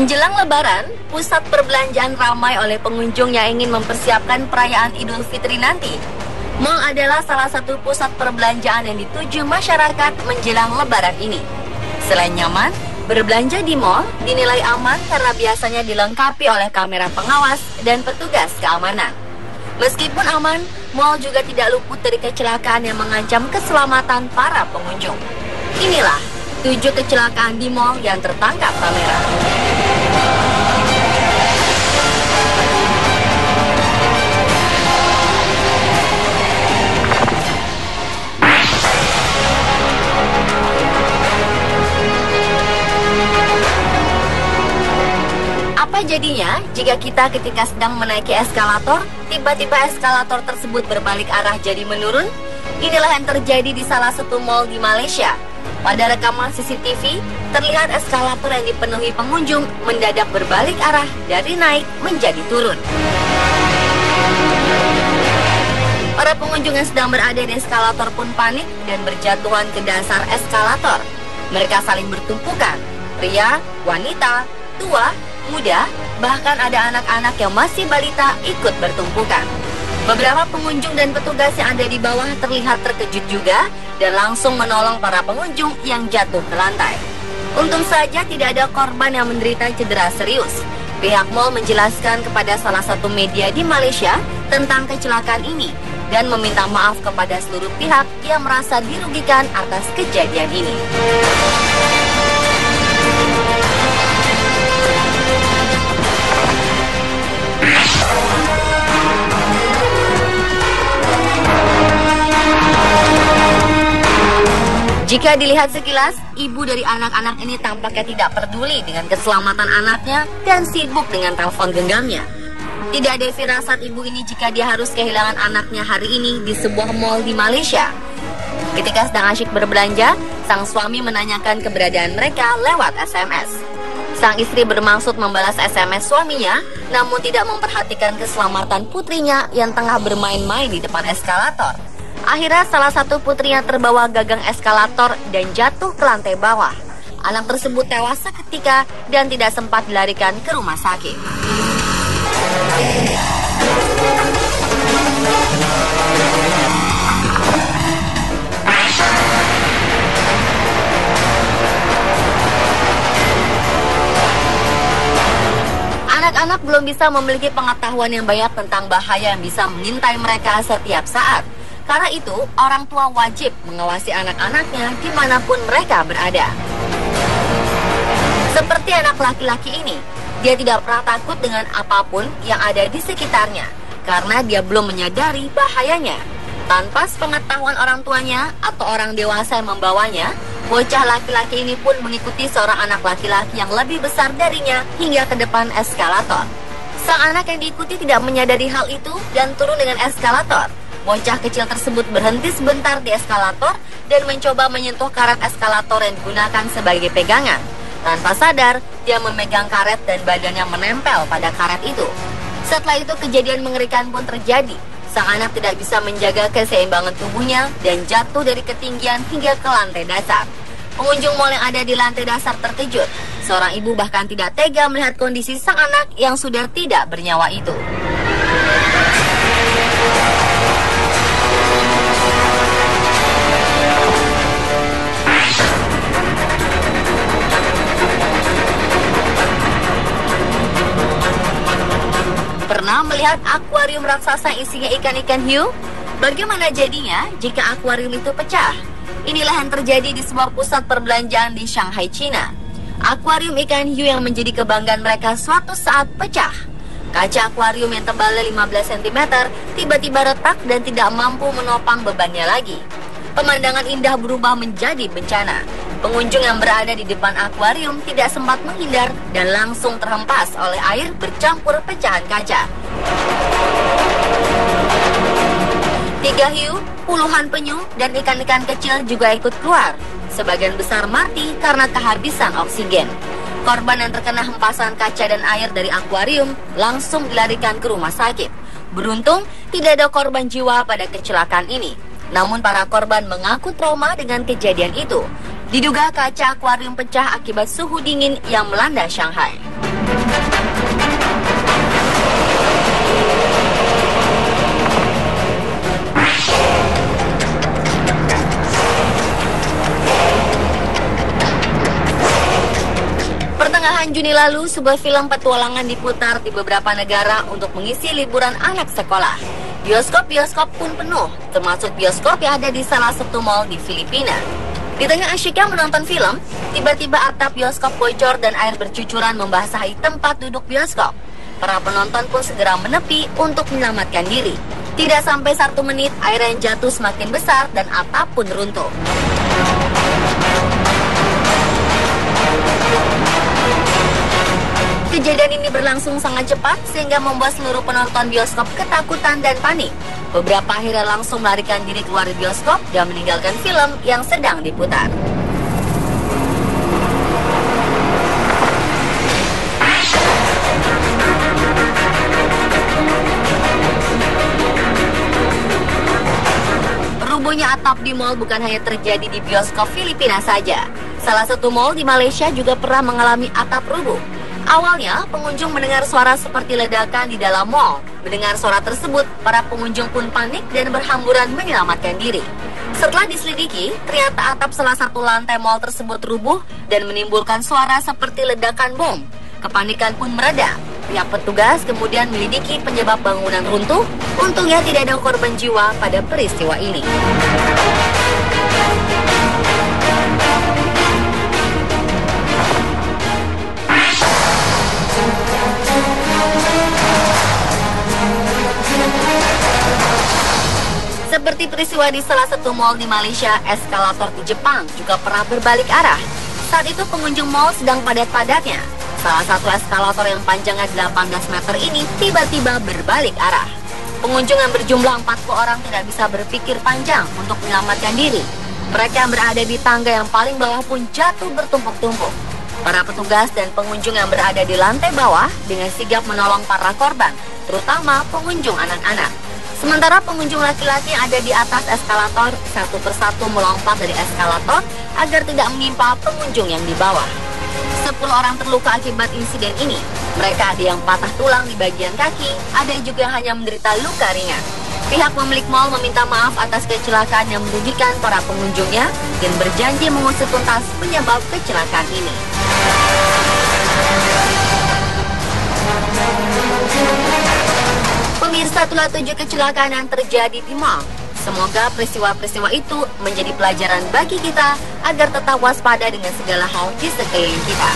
Menjelang Lebaran, pusat perbelanjaan ramai oleh pengunjung yang ingin mempersiapkan perayaan Idul Fitri nanti. Mal adalah salah satu pusat perbelanjaan yang dituju masyarakat menjelang Lebaran ini. Selain nyaman, berbelanja di mal dinilai aman karena biasanya dilengkapi oleh kamera pengawas dan petugas keamanan. Meskipun aman, mal juga tidak luput dari kecelakaan yang mengancam keselamatan para pengunjung. Inilah 7 kecelakaan di mal yang tertangkap kamera. Apa jadinya jika kita ketika sedang menaiki eskalator, tiba-tiba eskalator tersebut berbalik arah jadi menurun? Inilah yang terjadi di salah satu mal di Malaysia. Pada rekaman CCTV, terlihat eskalator yang dipenuhi pengunjung mendadak berbalik arah dari naik menjadi turun. Para pengunjung yang sedang berada di eskalator pun panik dan berjatuhan ke dasar eskalator. Mereka saling bertumpukan, pria, wanita, tua, muda, bahkan ada anak-anak yang masih balita ikut bertumpukan. Beberapa pengunjung dan petugas yang ada di bawah terlihat terkejut juga dan langsung menolong para pengunjung yang jatuh ke lantai. Untung saja tidak ada korban yang menderita cedera serius. Pihak mal menjelaskan kepada salah satu media di Malaysia tentang kecelakaan ini dan meminta maaf kepada seluruh pihak yang merasa dirugikan atas kejadian ini. Jika dilihat sekilas, ibu dari anak-anak ini tampaknya tidak peduli dengan keselamatan anaknya dan sibuk dengan telepon genggamnya. Tidak ada firasat ibu ini jika dia harus kehilangan anaknya hari ini di sebuah mal di Malaysia. Ketika sedang asyik berbelanja, sang suami menanyakan keberadaan mereka lewat SMS. Sang istri bermaksud membalas SMS suaminya, namun tidak memperhatikan keselamatan putrinya yang tengah bermain-main di depan eskalator. Akhirnya salah satu putrinya terbawa gagang eskalator dan jatuh ke lantai bawah. Anak tersebut tewas seketika dan tidak sempat dilarikan ke rumah sakit. Anak-anak belum bisa memiliki pengetahuan yang banyak tentang bahaya yang bisa mengintai mereka setiap saat. Karena itu, orang tua wajib mengawasi anak-anaknya dimanapun mereka berada. Seperti anak laki-laki ini, dia tidak pernah takut dengan apapun yang ada di sekitarnya, karena dia belum menyadari bahayanya. Tanpa sepengetahuan orang tuanya atau orang dewasa yang membawanya, bocah laki-laki ini pun mengikuti seorang anak laki-laki yang lebih besar darinya hingga ke depan eskalator. Sang anak yang diikuti tidak menyadari hal itu dan turun dengan eskalator. Bocah kecil tersebut berhenti sebentar di eskalator dan mencoba menyentuh karet eskalator yang digunakan sebagai pegangan. Tanpa sadar, dia memegang karet dan badannya menempel pada karet itu. Setelah itu kejadian mengerikan pun terjadi. Sang anak tidak bisa menjaga keseimbangan tubuhnya dan jatuh dari ketinggian hingga ke lantai dasar. Pengunjung mal yang ada di lantai dasar terkejut. Seorang ibu bahkan tidak tega melihat kondisi sang anak yang sudah tidak bernyawa itu. Pernah melihat akuarium raksasa isinya ikan-ikan hiu? Bagaimana jadinya jika akuarium itu pecah? Inilah yang terjadi di sebuah pusat perbelanjaan di Shanghai, China. Akuarium ikan hiu yang menjadi kebanggaan mereka suatu saat pecah. Kaca akuarium yang tebalnya 15 cm tiba-tiba retak dan tidak mampu menopang bebannya lagi. Pemandangan indah berubah menjadi bencana. Pengunjung yang berada di depan akuarium tidak sempat menghindar dan langsung terhempas oleh air bercampur pecahan kaca. 3 hiu, puluhan penyu, dan ikan-ikan kecil juga ikut keluar. Sebagian besar mati karena kehabisan oksigen. Korban yang terkena hempasan kaca dan air dari akuarium langsung dilarikan ke rumah sakit. Beruntung, tidak ada korban jiwa pada kecelakaan ini. Namun para korban mengaku trauma dengan kejadian itu. Diduga kaca akuarium pecah akibat suhu dingin yang melanda Shanghai. Pertengahan Juni lalu, sebuah film petualangan diputar di beberapa negara untuk mengisi liburan anak sekolah. Bioskop-bioskop pun penuh, termasuk bioskop yang ada di salah satu mall di Filipina. Di tengah asyiknya menonton film, tiba-tiba atap bioskop bocor dan air bercucuran membasahi tempat duduk bioskop. Para penonton pun segera menepi untuk menyelamatkan diri. Tidak sampai 1 menit, air yang jatuh semakin besar dan atap pun runtuh. Kejadian ini berlangsung sangat cepat sehingga membuat seluruh penonton bioskop ketakutan dan panik. Beberapa akhirnya langsung melarikan diri keluar bioskop dan meninggalkan film yang sedang diputar. Rubuhnya atap di mal bukan hanya terjadi di bioskop Filipina saja. Salah satu mal di Malaysia juga pernah mengalami atap rubuh. Awalnya, pengunjung mendengar suara seperti ledakan di dalam mal. Mendengar suara tersebut, para pengunjung pun panik dan berhamburan menyelamatkan diri. Setelah diselidiki, ternyata atap salah satu lantai mal tersebut rubuh dan menimbulkan suara seperti ledakan bom. Kepanikan pun mereda. Pihak petugas kemudian menyelidiki penyebab bangunan runtuh. Untungnya tidak ada korban jiwa pada peristiwa ini. Seperti peristiwa di salah satu mal di Malaysia, eskalator di Jepang juga pernah berbalik arah. Saat itu pengunjung mal sedang padat-padatnya. Salah satu eskalator yang panjangnya 18 meter ini tiba-tiba berbalik arah. Pengunjung yang berjumlah 40 orang tidak bisa berpikir panjang untuk menyelamatkan diri. Mereka yang berada di tangga yang paling bawah pun jatuh bertumpuk-tumpuk. Para petugas dan pengunjung yang berada di lantai bawah dengan sigap menolong para korban, terutama pengunjung anak-anak. Sementara pengunjung laki-laki yang ada di atas eskalator satu persatu melompat dari eskalator agar tidak menimpa pengunjung yang di bawah. 10 orang terluka akibat insiden ini. Mereka ada yang patah tulang di bagian kaki, ada juga yang hanya menderita luka ringan. Pihak pemilik mal meminta maaf atas kecelakaan yang merugikan para pengunjungnya dan berjanji mengusut tuntas penyebab kecelakaan ini. Pemirsa, itulah 7 kecelakaan yang terjadi di mal. Semoga peristiwa-peristiwa itu menjadi pelajaran bagi kita agar tetap waspada dengan segala hal di sekeliling kita.